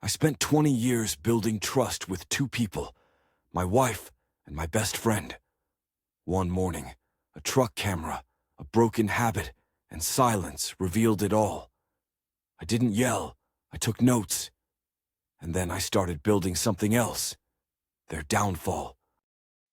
I spent 20 years building trust with two people, my wife and my best friend. One morning, a truck camera, a broken habit, and silence revealed it all. I didn't yell, I took notes. And then I started building something else. Their downfall.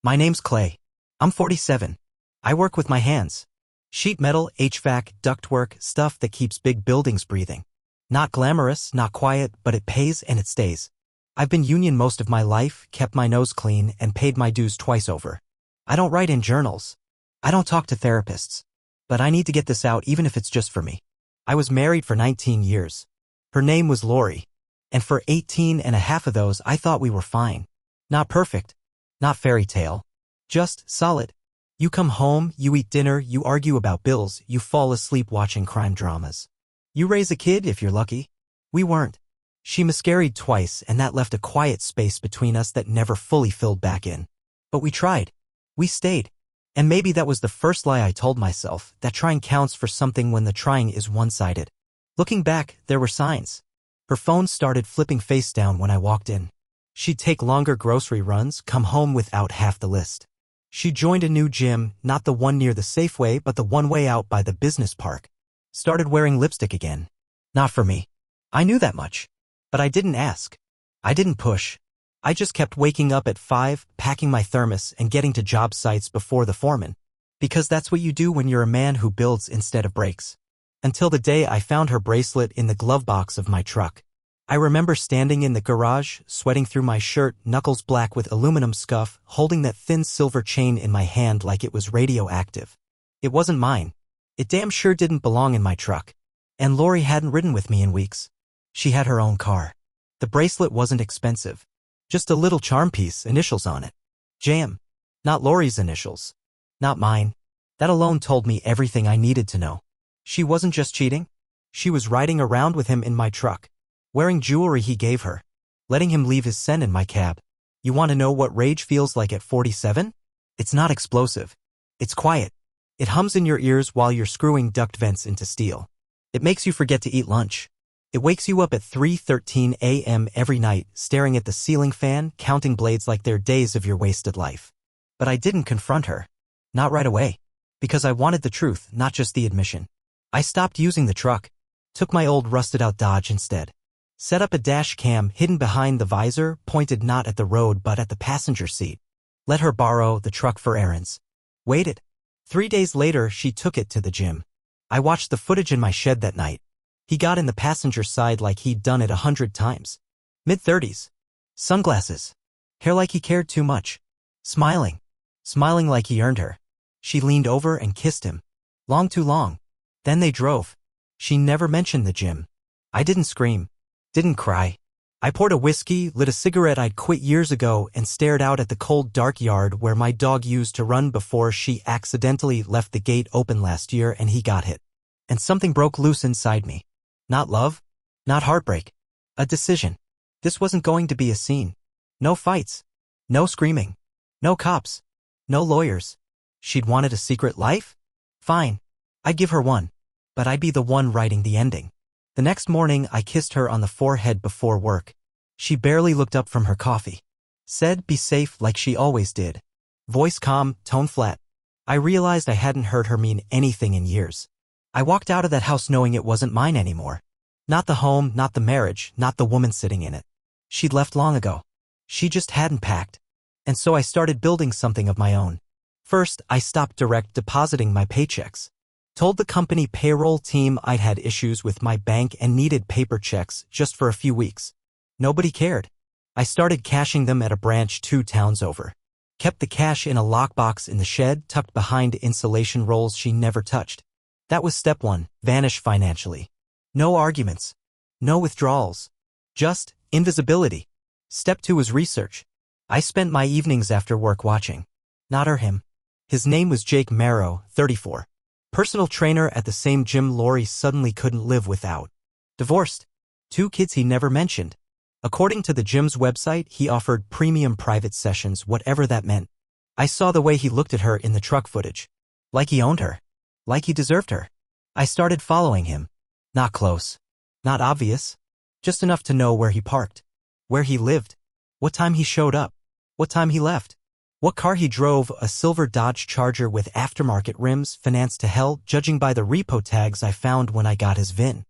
My name's Clay. I'm 47. I work with my hands. Sheet metal, HVAC, ductwork, stuff that keeps big buildings breathing. Not glamorous, not quiet, but it pays and it stays. I've been union most of my life, kept my nose clean, and paid my dues twice over. I don't write in journals. I don't talk to therapists. But I need to get this out even if it's just for me. I was married for 19 years. Her name was Lori. And for 18 and a half of those I thought we were fine. Not perfect. Not fairy tale. Just solid. You come home, you eat dinner, you argue about bills, you fall asleep watching crime dramas. You raise a kid if you're lucky. We weren't. She miscarried twice and that left a quiet space between us that never fully filled back in. But we tried. We stayed. And maybe that was the first lie I told myself, that trying counts for something when the trying is one-sided. Looking back, there were signs. Her phone started flipping face down when I walked in. She'd take longer grocery runs, come home without half the list. She joined a new gym, not the one near the Safeway but the one way out by the business park. Started wearing lipstick again. Not for me. I knew that much. But I didn't ask. I didn't push. I just kept waking up at 5, packing my thermos and getting to job sites before the foreman. Because that's what you do when you're a man who builds instead of breaks. Until the day I found her bracelet in the glove box of my truck. I remember standing in the garage, sweating through my shirt, knuckles black with aluminum scuff, holding that thin silver chain in my hand like it was radioactive. It wasn't mine. It damn sure didn't belong in my truck. And Lori hadn't ridden with me in weeks. She had her own car. The bracelet wasn't expensive. Just a little charm piece, initials on it. Jam. Not Lori's initials. Not mine. That alone told me everything I needed to know. She wasn't just cheating. She was riding around with him in my truck. Wearing jewelry he gave her. Letting him leave his scent in my cab. You want to know what rage feels like at 47? It's not explosive. It's quiet. It hums in your ears while you're screwing duct vents into steel. It makes you forget to eat lunch. It wakes you up at 3:13 a.m. every night, staring at the ceiling fan, counting blades like they're days of your wasted life. But I didn't confront her. Not right away. Because I wanted the truth, not just the admission. I stopped using the truck. Took my old rusted-out Dodge instead. Set up a dash cam hidden behind the visor, pointed not at the road but at the passenger seat. Let her borrow the truck for errands. Waited. 3 days later, she took it to the gym. I watched the footage in my shed that night. He got in the passenger side like he'd done it 100 times. Mid-30s. Sunglasses. Hair like he cared too much. Smiling. Smiling like he earned her. She leaned over and kissed him. Long too long. Then they drove. She never mentioned the gym. I didn't scream. Didn't cry. I poured a whiskey, lit a cigarette I'd quit years ago, and stared out at the cold, dark yard where my dog used to run before she accidentally left the gate open last year and he got hit. And something broke loose inside me. Not love. Not heartbreak. A decision. This wasn't going to be a scene. No fights. No screaming. No cops. No lawyers. She'd wanted a secret life? Fine. I'd give her one. But I'd be the one writing the ending. The next morning, I kissed her on the forehead before work. She barely looked up from her coffee. Said, "Be safe," like she always did. Voice calm, tone flat. I realized I hadn't heard her mean anything in years. I walked out of that house knowing it wasn't mine anymore. Not the home, not the marriage, not the woman sitting in it. She'd left long ago. She just hadn't packed. And so I started building something of my own. First, I stopped direct depositing my paychecks. Told the company payroll team I'd had issues with my bank and needed paper checks just for a few weeks. Nobody cared. I started cashing them at a branch 2 towns over. Kept the cash in a lockbox in the shed tucked behind insulation rolls she never touched. That was step 1, vanish financially. No arguments. No withdrawals. Just invisibility. Step 2 was research. I spent my evenings after work watching. Not him. His name was Jake Marrow, 34. Personal trainer at the same gym Lori suddenly couldn't live without. Divorced. 2 kids he never mentioned. According to the gym's website, he offered premium private sessions, whatever that meant. I saw the way he looked at her in the truck footage. Like he owned her. Like he deserved her. I started following him. Not close. Not obvious. Just enough to know where he parked, where he lived, what time he showed up, what time he left, what car he drove, a silver Dodge Charger with aftermarket rims, financed to hell, judging by the repo tags I found when I got his VIN.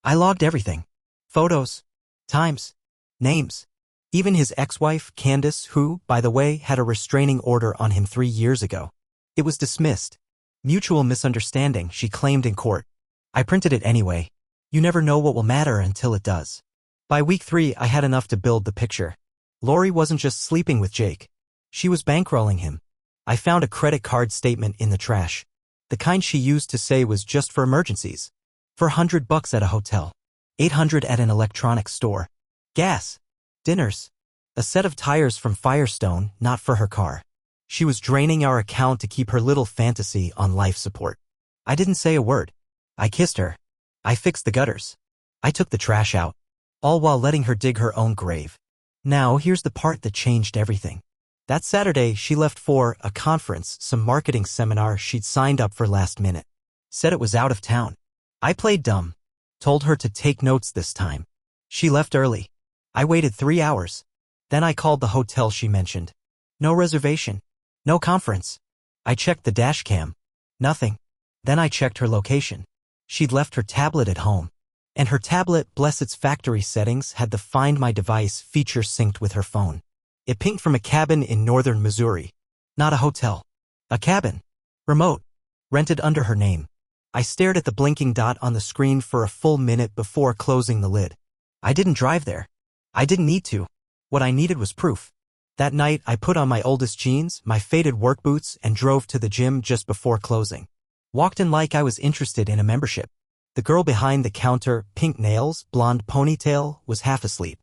I logged everything. Photos, times, names. Even his ex-wife, Candace, who, by the way, had a restraining order on him 3 years ago. It was dismissed. Mutual misunderstanding, she claimed in court. I printed it anyway. You never know what will matter until it does. By week 3, I had enough to build the picture. Lori wasn't just sleeping with Jake. She was bankrolling him. I found a credit card statement in the trash. The kind she used to say was just for emergencies. For $100 at a hotel. $800 at an electronics store. Gas. Dinners. A set of tires from Firestone, not for her car. She was draining our account to keep her little fantasy on life support. I didn't say a word. I kissed her. I fixed the gutters. I took the trash out. All while letting her dig her own grave. Now here's the part that changed everything. That Saturday, she left for a conference, some marketing seminar she'd signed up for last minute. Said it was out of town. I played dumb. Told her to take notes this time. She left early. I waited 3 hours. Then I called the hotel she mentioned. No reservation. No conference. I checked the dash cam. Nothing. Then I checked her location. She'd left her tablet at home. And her tablet, bless its factory settings, had the Find My Device feature synced with her phone. It pinged from a cabin in northern Missouri. Not a hotel. A cabin. Remote. Rented under her name. I stared at the blinking dot on the screen for a full minute before closing the lid. I didn't drive there. I didn't need to. What I needed was proof. That night, I put on my oldest jeans, my faded work boots, and drove to the gym just before closing. Walked in like I was interested in a membership. The girl behind the counter, pink nails, blonde ponytail, was half asleep.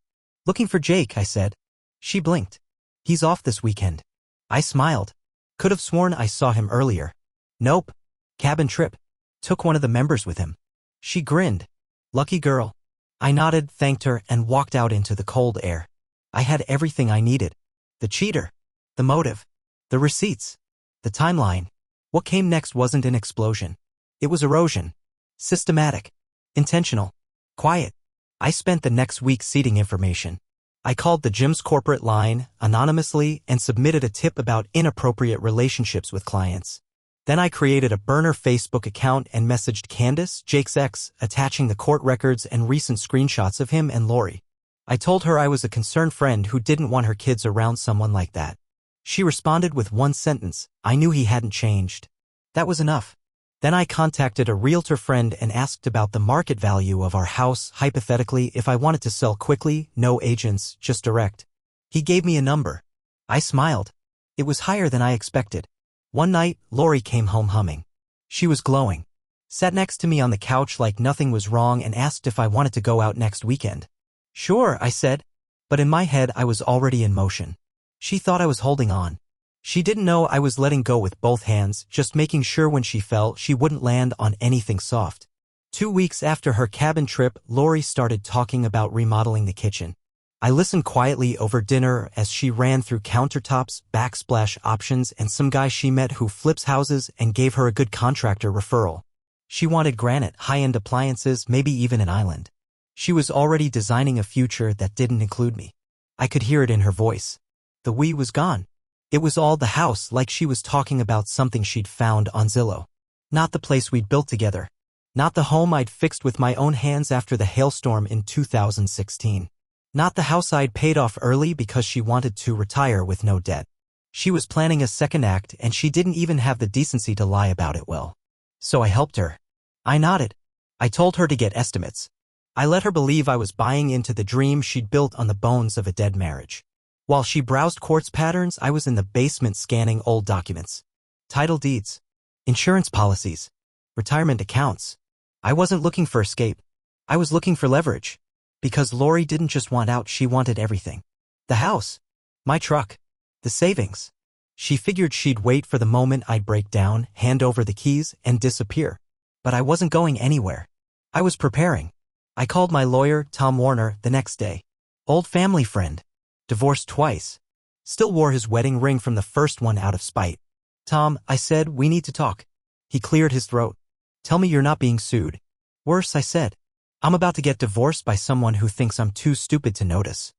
Looking for Jake, I said. She blinked. He's off this weekend. I smiled. Could have sworn I saw him earlier. Nope. Cabin trip. Took one of the members with him. She grinned. Lucky girl. I nodded, thanked her, and walked out into the cold air. I had everything I needed. The cheater. The motive. The receipts. The timeline. What came next wasn't an explosion. It was erosion. Systematic. Intentional. Quiet. I spent the next week seeding information. I called the gym's corporate line, anonymously, and submitted a tip about inappropriate relationships with clients. Then I created a burner Facebook account and messaged Candace, Jake's ex, attaching the court records and recent screenshots of him and Lori. I told her I was a concerned friend who didn't want her kids around someone like that. She responded with one sentence, I knew he hadn't changed. That was enough. Then I contacted a realtor friend and asked about the market value of our house, hypothetically if I wanted to sell quickly, no agents, just direct. He gave me a number. I smiled. It was higher than I expected. One night, Lori came home humming. She was glowing. Sat next to me on the couch like nothing was wrong and asked if I wanted to go out next weekend. Sure, I said. But in my head I was already in motion. She thought I was holding on. She didn't know I was letting go with both hands, just making sure when she fell she wouldn't land on anything soft. 2 weeks after her cabin trip, Lori started talking about remodeling the kitchen. I listened quietly over dinner as she ran through countertops, backsplash options, and some guy she met who flips houses and gave her a good contractor referral. She wanted granite, high-end appliances, maybe even an island. She was already designing a future that didn't include me. I could hear it in her voice. The we was gone. It was all the house, like she was talking about something she'd found on Zillow. Not the place we'd built together. Not the home I'd fixed with my own hands after the hailstorm in 2016. Not the house I'd paid off early because she wanted to retire with no debt. She was planning a second act and she didn't even have the decency to lie about it well. So I helped her. I nodded. I told her to get estimates. I let her believe I was buying into the dream she'd built on the bones of a dead marriage. While she browsed quartz patterns, I was in the basement scanning old documents. Title deeds. Insurance policies. Retirement accounts. I wasn't looking for escape. I was looking for leverage. Because Lori didn't just want out, she wanted everything. The house. My truck. The savings. She figured she'd wait for the moment I'd break down, hand over the keys, and disappear. But I wasn't going anywhere. I was preparing. I called my lawyer, Tom Warner, the next day. Old family friend. Divorced twice. Still wore his wedding ring from the first one out of spite. Tom, I said, we need to talk. He cleared his throat. Tell me you're not being sued. Worse, I said. I'm about to get divorced by someone who thinks I'm too stupid to notice.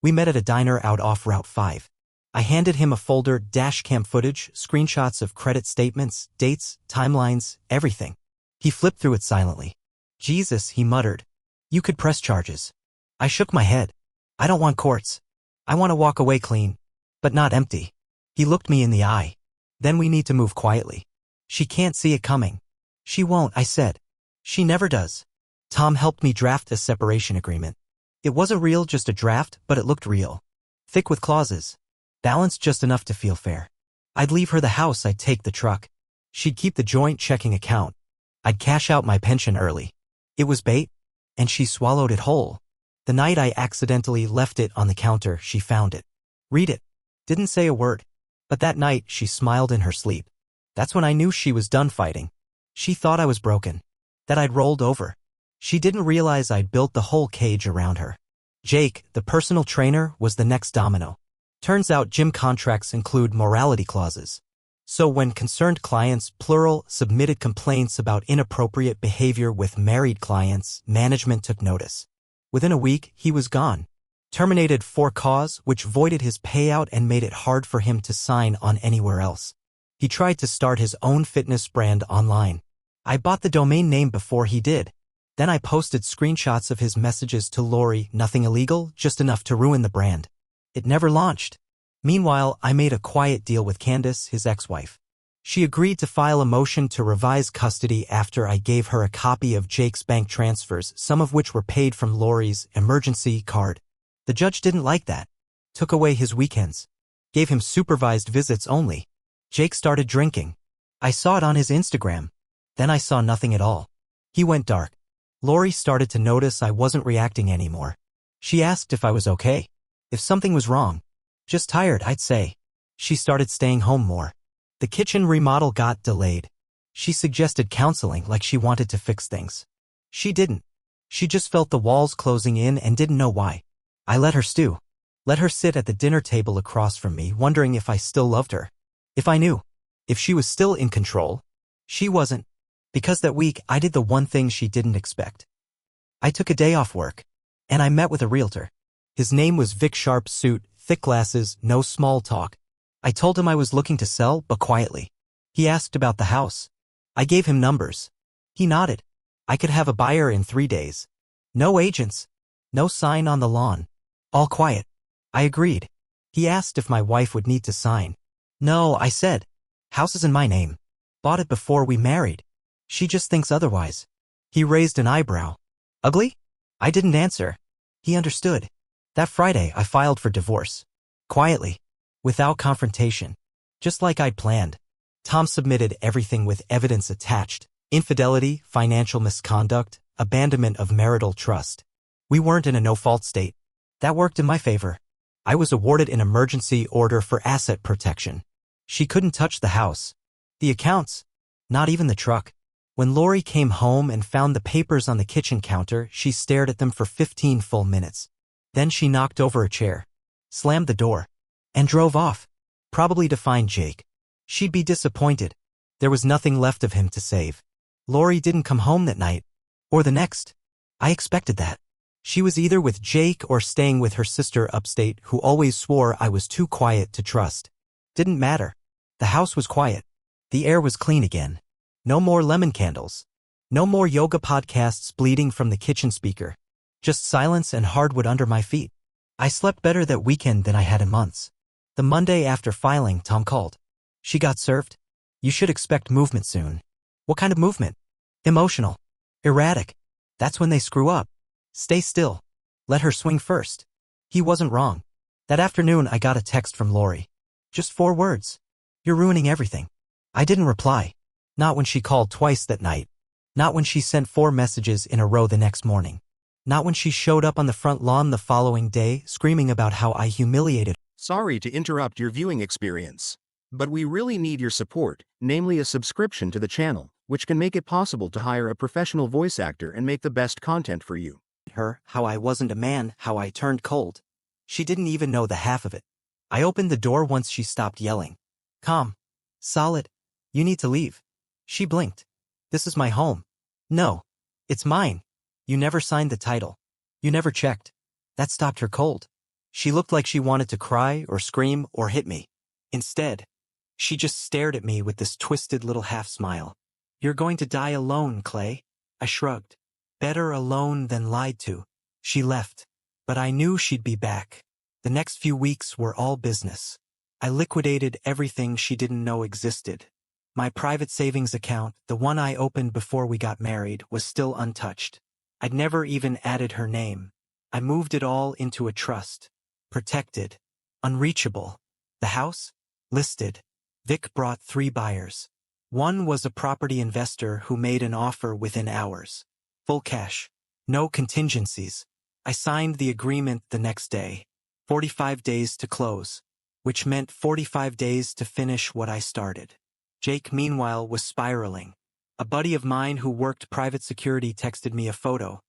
We met at a diner out off Route 5. I handed him a folder, dashcam footage, screenshots of credit statements, dates, timelines, everything. He flipped through it silently. Jesus, he muttered. You could press charges. I shook my head. I don't want courts. I want to walk away clean, but not empty. He looked me in the eye. Then we need to move quietly. She can't see it coming. She won't, I said. She never does. Tom helped me draft a separation agreement. It wasn't real, just a draft, but it looked real. Thick with clauses. Balanced just enough to feel fair. I'd leave her the house, I'd take the truck. She'd keep the joint checking account. I'd cash out my pension early. It was bait, and she swallowed it whole. The night I accidentally left it on the counter, she found it. Read it. Didn't say a word. But that night, she smiled in her sleep. That's when I knew she was done fighting. She thought I was broken. That I'd rolled over. She didn't realize I'd built the whole cage around her. Jake, the personal trainer, was the next domino. Turns out gym contracts include morality clauses. So when concerned clients, plural, submitted complaints about inappropriate behavior with married clients, management took notice. Within a week, he was gone. Terminated for cause, which voided his payout and made it hard for him to sign on anywhere else. He tried to start his own fitness brand online. I bought the domain name before he did. Then I posted screenshots of his messages to Lori, nothing illegal, just enough to ruin the brand. It never launched. Meanwhile, I made a quiet deal with Candace, his ex-wife. She agreed to file a motion to revise custody after I gave her a copy of Jake's bank transfers, some of which were paid from Lori's emergency card. The judge didn't like that. Took away his weekends. Gave him supervised visits only. Jake started drinking. I saw it on his Instagram. Then I saw nothing at all. He went dark. Lori started to notice I wasn't reacting anymore. She asked if I was okay. If something was wrong. Just tired, I'd say. She started staying home more. The kitchen remodel got delayed. She suggested counseling like she wanted to fix things. She didn't. She just felt the walls closing in and didn't know why. I let her stew. Let her sit at the dinner table across from me, wondering if I still loved her. If I knew. If she was still in control. She wasn't. Because that week, I did the one thing she didn't expect. I took a day off work. And I met with a realtor. His name was Vic, sharp suit, thick glasses, no small talk. I told him I was looking to sell, but quietly. He asked about the house. I gave him numbers. He nodded. I could have a buyer in 3 days. No agents. No sign on the lawn. All quiet. I agreed. He asked if my wife would need to sign. No, I said. House is in my name. Bought it before we married. She just thinks otherwise. He raised an eyebrow. Ugly? I didn't answer. He understood. That Friday, I filed for divorce. Quietly. Without confrontation. Just like I'd planned. Tom submitted everything with evidence attached. Infidelity, financial misconduct, abandonment of marital trust. We weren't in a no-fault state. That worked in my favor. I was awarded an emergency order for asset protection. She couldn't touch the house. The accounts. Not even the truck. When Lori came home and found the papers on the kitchen counter, she stared at them for 15 full minutes. Then she knocked over a chair, slammed the door, and drove off, probably to find Jake. She'd be disappointed. There was nothing left of him to save. Lori didn't come home that night, or the next. I expected that. She was either with Jake or staying with her sister upstate, who always swore I was too quiet to trust. Didn't matter. The house was quiet. The air was clean again. No more lemon candles. No more yoga podcasts bleeding from the kitchen speaker. Just silence and hardwood under my feet. I slept better that weekend than I had in months. The Monday after filing, Tom called. She got served. You should expect movement soon. What kind of movement? Emotional. Erratic. That's when they screw up. Stay still. Let her swing first. He wasn't wrong. That afternoon, I got a text from Lori. Just 4 words. You're ruining everything. I didn't reply. Not when she called twice that night. Not when she sent 4 messages in a row the next morning. Not when she showed up on the front lawn the following day, screaming about how I humiliated. Sorry to interrupt your viewing experience, but we really need your support, namely a subscription to the channel, which can make it possible to hire a professional voice actor and make the best content for you. Her, how I wasn't a man, how I turned cold. She didn't even know the half of it. I opened the door once she stopped yelling. Calm. Solid. You need to leave. She blinked. This is my home. No. It's mine. You never signed the title. You never checked. That stopped her cold. She looked like she wanted to cry or scream or hit me. Instead, she just stared at me with this twisted little half-smile. You're going to die alone, Clay. I shrugged. Better alone than lied to. She left. But I knew she'd be back. The next few weeks were all business. I liquidated everything she didn't know existed. My private savings account, the one I opened before we got married, was still untouched. I'd never even added her name. I moved it all into a trust. Protected. Unreachable. The house? Listed. Vic brought 3 buyers. One was a property investor who made an offer within hours. Full cash. No contingencies. I signed the agreement the next day. 45 days to close, which meant 45 days to finish what I started. Jake, meanwhile, was spiraling. A buddy of mine who worked private security texted me a photo.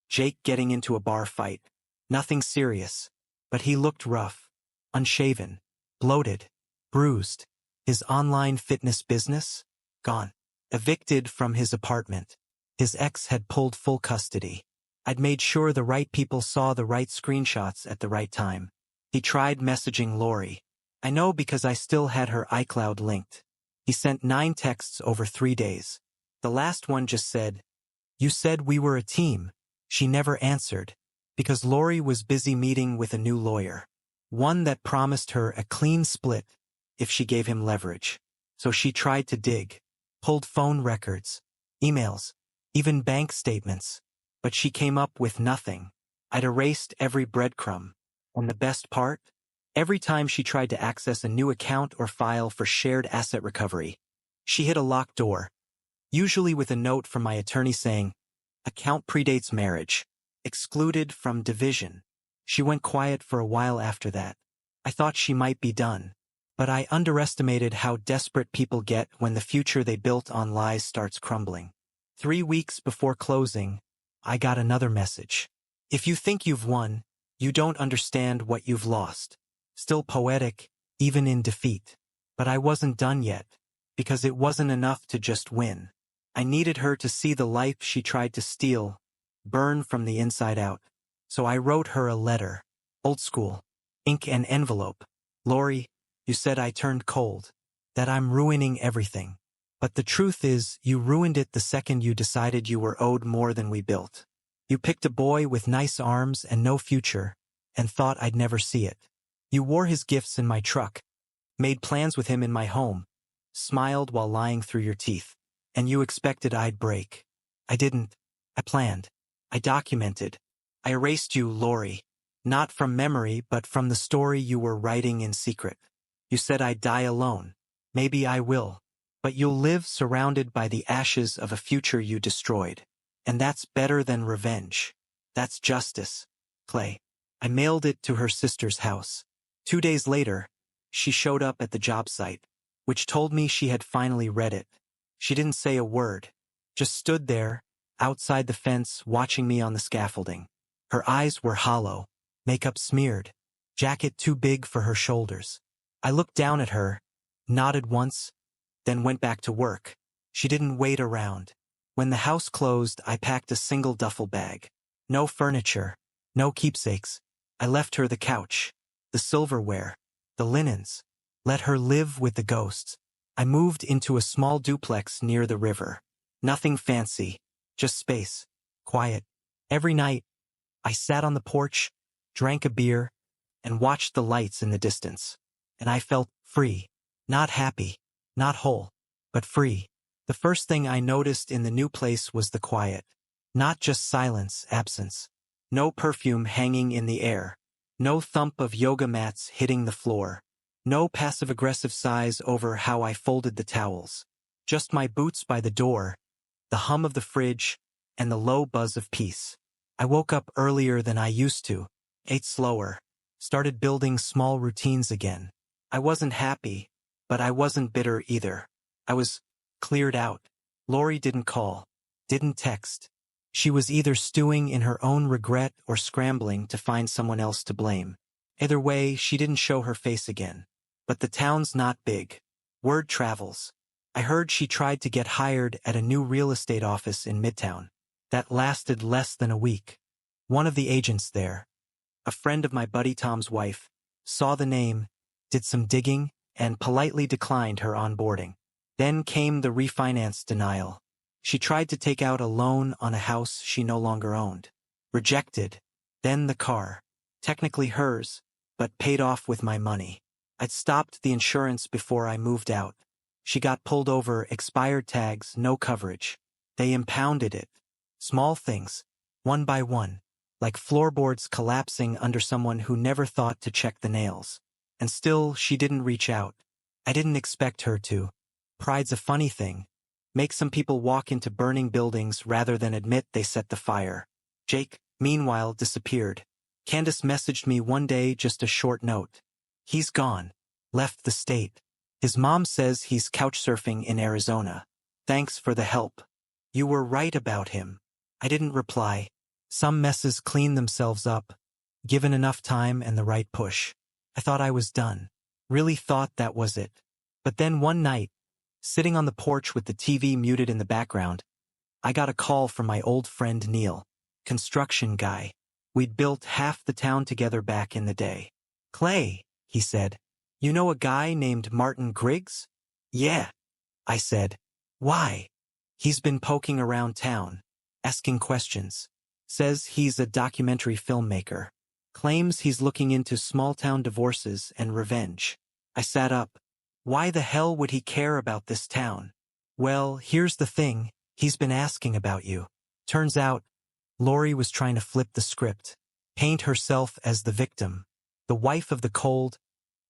Jake getting into a bar fight. Nothing serious, but he looked rough, unshaven, bloated, bruised. His online fitness business? Gone. Evicted from his apartment. His ex had pulled full custody. I'd made sure the right people saw the right screenshots at the right time. He tried messaging Lori. I know because I still had her iCloud linked. He sent 9 texts over 3 days. The last one just said, "You said we were a team." She never answered, because Lori was busy meeting with a new lawyer. One that promised her a clean split if she gave him leverage. So she tried to dig, pulled phone records, emails, even bank statements. But she came up with nothing. I'd erased every breadcrumb. And the best part? Every time she tried to access a new account or file for shared asset recovery, she hit a locked door, usually with a note from my attorney saying, "Account predates marriage. Excluded from division." She went quiet for a while after that. I thought she might be done. But I underestimated how desperate people get when the future they built on lies starts crumbling. 3 weeks before closing, I got another message. "If you think you've won, you don't understand what you've lost." Still poetic, even in defeat. But I wasn't done yet, because it wasn't enough to just win. I needed her to see the life she tried to steal, burn from the inside out. So I wrote her a letter. Old school. Ink and envelope. "Lori, you said I turned cold, that I'm ruining everything. But the truth is, you ruined it the second you decided you were owed more than we built. You picked a boy with nice arms and no future, and thought I'd never see it. You wore his gifts in my truck, made plans with him in my home, smiled while lying through your teeth, and you expected I'd break. I didn't. I planned. I documented. I erased you, Lori, not from memory but from the story you were writing in secret. You said I'd die alone. Maybe I will. But you'll live surrounded by the ashes of a future you destroyed. And that's better than revenge. That's justice. Clay." I mailed it to her sister's house. 2 days later, she showed up at the job site, which told me she had finally read it. She didn't say a word, just stood there, outside the fence, watching me on the scaffolding. Her eyes were hollow, makeup smeared, jacket too big for her shoulders. I looked down at her, nodded once, then went back to work. She didn't wait around. When the house closed, I packed a single duffel bag. No furniture, no keepsakes. I left her the couch, the silverware, the linens. Let her live with the ghosts. I moved into a small duplex near the river. Nothing fancy, just space, quiet. Every night, I sat on the porch, drank a beer, and watched the lights in the distance. And I felt free, not happy, not whole, but free. The first thing I noticed in the new place was the quiet. Not just silence, absence. No perfume hanging in the air. No thump of yoga mats hitting the floor. No passive-aggressive sighs over how I folded the towels. Just my boots by the door, the hum of the fridge, and the low buzz of peace. I woke up earlier than I used to, ate slower, started building small routines again. I wasn't happy, but I wasn't bitter either. I was cleared out. Lori didn't call, didn't text. She was either stewing in her own regret or scrambling to find someone else to blame. Either way, she didn't show her face again. But the town's not big. Word travels. I heard she tried to get hired at a new real estate office in Midtown. That lasted less than a week. One of the agents there, a friend of my buddy Tom's wife, saw the name, did some digging, and politely declined her onboarding. Then came the refinance denial. She tried to take out a loan on a house she no longer owned. Rejected. Then the car. Technically hers, but paid off with my money. I'd stopped the insurance before I moved out. She got pulled over, expired tags, no coverage. They impounded it. Small things, one by one, like floorboards collapsing under someone who never thought to check the nails. And still, she didn't reach out. I didn't expect her to. Pride's a funny thing. Make some people walk into burning buildings rather than admit they set the fire. Jake, meanwhile, disappeared. Candace messaged me one day, just a short note. He's gone. Left the state. His mom says he's couchsurfing in Arizona. Thanks for the help. You were right about him. I didn't reply. Some messes clean themselves up, given enough time and the right push. I thought I was done. Really thought that was it. But then one night, sitting on the porch with the TV muted in the background, I got a call from my old friend Neil, construction guy. We'd built half the town together back in the day. Clay, he said, you know a guy named Martin Griggs? Yeah, I said. Why? He's been poking around town, asking questions. Says he's a documentary filmmaker. Claims he's looking into small-town divorces and revenge. I sat up. Why the hell would he care about this town? Well, here's the thing, he's been asking about you. Turns out, Lori was trying to flip the script, paint herself as the victim, the wife of the cold,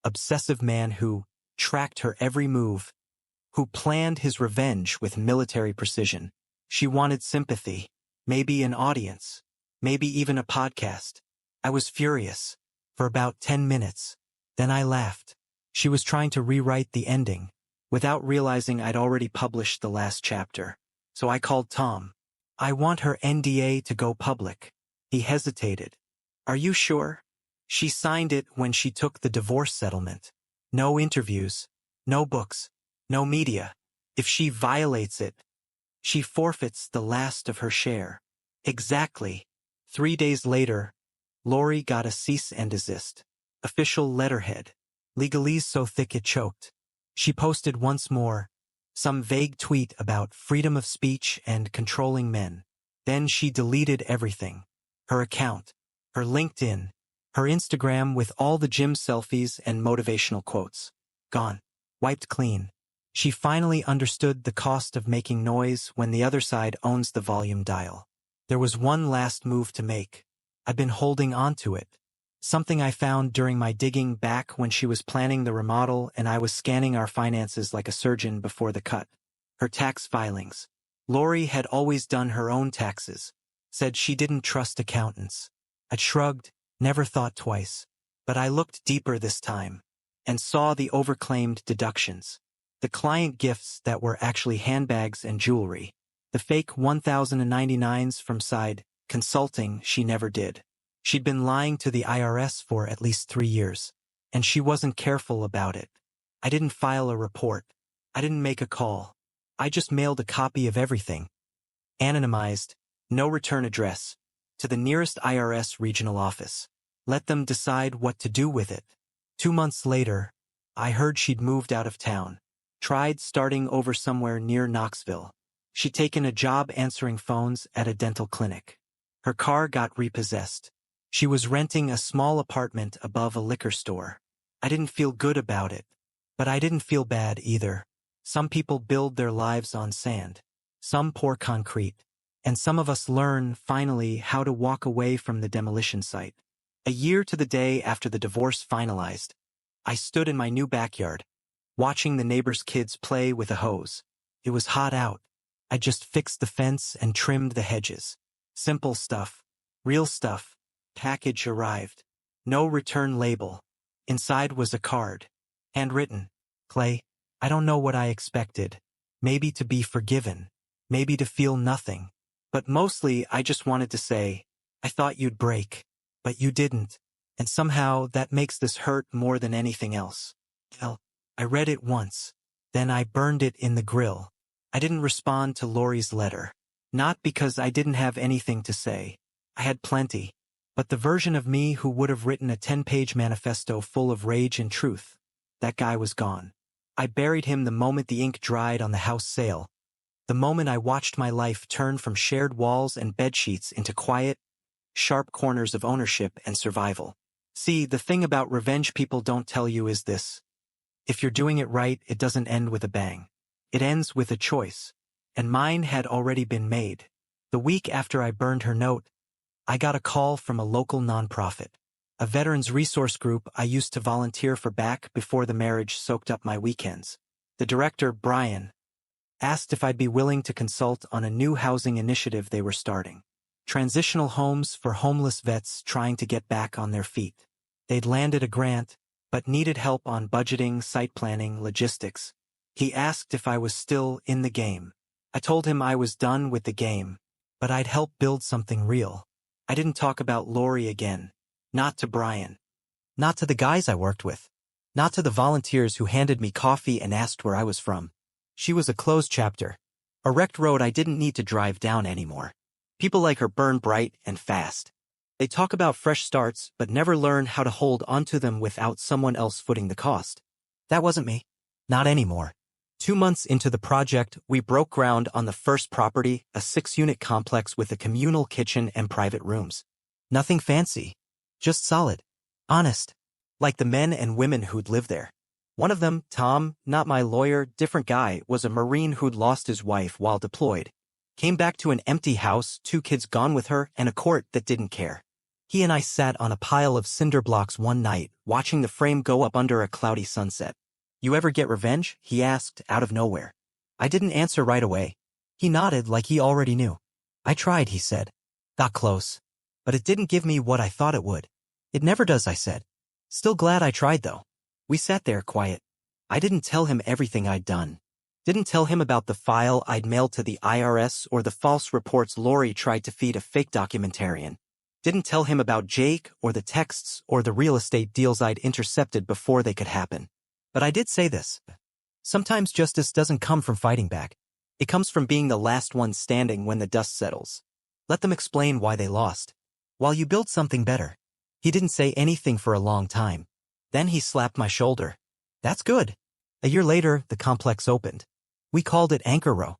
obsessive man who tracked her every move, who planned his revenge with military precision. She wanted sympathy, maybe an audience, maybe even a podcast. I was furious, for about 10 minutes. Then I laughed. She was trying to rewrite the ending, without realizing I'd already published the last chapter. So I called Tom. I want her NDA to go public. He hesitated. Are you sure? She signed it when she took the divorce settlement. No interviews, no books, no media. If she violates it, she forfeits the last of her share. Exactly. 3 days later, Lori got a cease and desist. Official letterhead. Legalese so thick it choked. She posted once more, some vague tweet about freedom of speech and controlling men. Then she deleted everything. Her account, her LinkedIn, her Instagram with all the gym selfies and motivational quotes. Gone. Wiped clean. She finally understood the cost of making noise when the other side owns the volume dial. There was one last move to make. I'd been holding on to it. Something I found during my digging back when she was planning the remodel and I was scanning our finances like a surgeon before the cut. Her tax filings. Lori had always done her own taxes. Said she didn't trust accountants. I shrugged, never thought twice. But I looked deeper this time and saw the overclaimed deductions. The client gifts that were actually handbags and jewelry. The fake 1,099s from side consulting she never did. She'd been lying to the IRS for at least 3 years, and she wasn't careful about it. I didn't file a report. I didn't make a call. I just mailed a copy of everything, anonymized, no return address, to the nearest IRS regional office. Let them decide what to do with it. 2 months later, I heard she'd moved out of town. Tried starting over somewhere near Knoxville. She'd taken a job answering phones at a dental clinic. Her car got repossessed. She was renting a small apartment above a liquor store. I didn't feel good about it, but I didn't feel bad either. Some people build their lives on sand. Some pour concrete. And some of us learn, finally, how to walk away from the demolition site. A year to the day after the divorce finalized, I stood in my new backyard, watching the neighbor's kids play with a hose. It was hot out. I just fixed the fence and trimmed the hedges. Simple stuff. Real stuff. Package arrived. No return label. Inside was a card. Handwritten. Clay, I don't know what I expected. Maybe to be forgiven. Maybe to feel nothing. But mostly I just wanted to say, I thought you'd break. But you didn't. And somehow that makes this hurt more than anything else. Hell, I read it once. Then I burned it in the grill. I didn't respond to Lori's letter. Not because I didn't have anything to say. I had plenty. But the version of me who would have written a 10-page manifesto full of rage and truth, that guy was gone. I buried him the moment the ink dried on the house sale. The moment I watched my life turn from shared walls and bedsheets into quiet, sharp corners of ownership and survival. See, the thing about revenge people don't tell you is this. If you're doing it right, it doesn't end with a bang. It ends with a choice. And mine had already been made. The week after I burned her note, I got a call from a local nonprofit, a veterans resource group I used to volunteer for back before the marriage soaked up my weekends. The director, Brian, asked if I'd be willing to consult on a new housing initiative they were starting. Transitional homes for homeless vets trying to get back on their feet. They'd landed a grant, but needed help on budgeting, site planning, logistics. He asked if I was still in the game. I told him I was done with the game, but I'd help build something real. I didn't talk about Lori again. Not to Brian. Not to the guys I worked with. Not to the volunteers who handed me coffee and asked where I was from. She was a closed chapter. A wrecked road I didn't need to drive down anymore. People like her burn bright and fast. They talk about fresh starts but never learn how to hold onto them without someone else footing the cost. That wasn't me. Not anymore. 2 months into the project, we broke ground on the first property, a 6-unit complex with a communal kitchen and private rooms. Nothing fancy. Just solid. Honest. Like the men and women who'd lived there. One of them, Tom, not my lawyer, different guy, was a Marine who'd lost his wife while deployed. Came back to an empty house, 2 kids gone with her, and a court that didn't care. He and I sat on a pile of cinder blocks one night, watching the frame go up under a cloudy sunset. "You ever get revenge?" he asked, out of nowhere. I didn't answer right away. He nodded like he already knew. "I tried," he said. "Got close. But it didn't give me what I thought it would." "It never does," I said. "Still glad I tried, though." We sat there quiet. I didn't tell him everything I'd done. Didn't tell him about the file I'd mailed to the IRS or the false reports Lori tried to feed a fake documentarian. Didn't tell him about Jake or the texts or the real estate deals I'd intercepted before they could happen. But I did say this. Sometimes justice doesn't come from fighting back. It comes from being the last one standing when the dust settles. Let them explain why they lost. While you build something better. He didn't say anything for a long time. Then he slapped my shoulder. "That's good." A year later, the complex opened. We called it Anchor Row.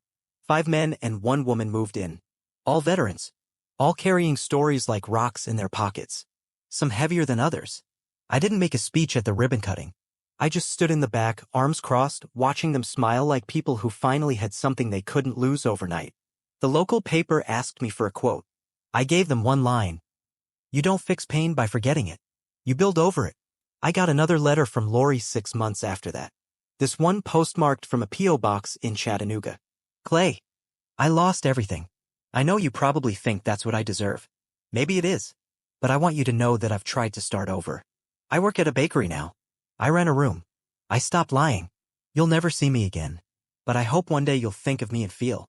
5 men and 1 woman moved in. All veterans. All carrying stories like rocks in their pockets. Some heavier than others. I didn't make a speech at the ribbon cutting. I just stood in the back, arms crossed, watching them smile like people who finally had something they couldn't lose overnight. The local paper asked me for a quote. I gave them one line. "You don't fix pain by forgetting it. You build over it." I got another letter from Lori 6 months after that. This one postmarked from a P.O. box in Chattanooga. "Clay, I lost everything. I know you probably think that's what I deserve. Maybe it is. But I want you to know that I've tried to start over. I work at a bakery now. I rent a room. I stopped lying. You'll never see me again. But I hope one day you'll think of me and feel.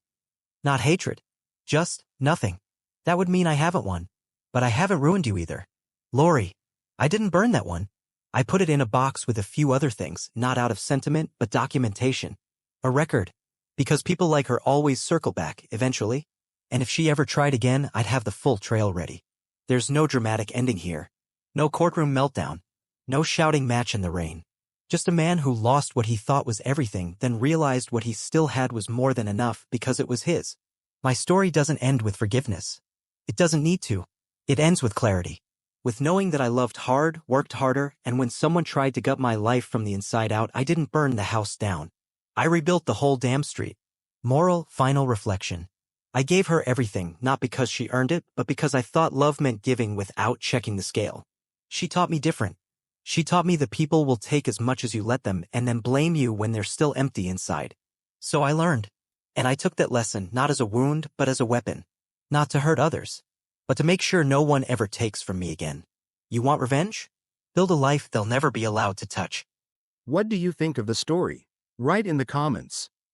Not hatred. Just nothing. That would mean I haven't won. But I haven't ruined you either. Lori, I didn't burn that one. I put it in a box with a few other things, not out of sentiment, but documentation. A record. Because people like her always circle back, eventually. And if she ever tried again, I'd have the full trail ready. There's no dramatic ending here. No courtroom meltdown. No shouting match in the rain. Just a man who lost what he thought was everything, then realized what he still had was more than enough because it was his. My story doesn't end with forgiveness. It doesn't need to. It ends with clarity. With knowing that I loved hard, worked harder, and when someone tried to gut my life from the inside out, I didn't burn the house down. I rebuilt the whole damn street. Moral, final reflection. I gave her everything, not because she earned it, but because I thought love meant giving without checking the scale. She taught me different. She taught me that people will take as much as you let them and then blame you when they're still empty inside. So I learned. And I took that lesson not as a wound, but as a weapon. Not to hurt others, but to make sure no one ever takes from me again. You want revenge? Build a life they'll never be allowed to touch. What do you think of the story? Write in the comments.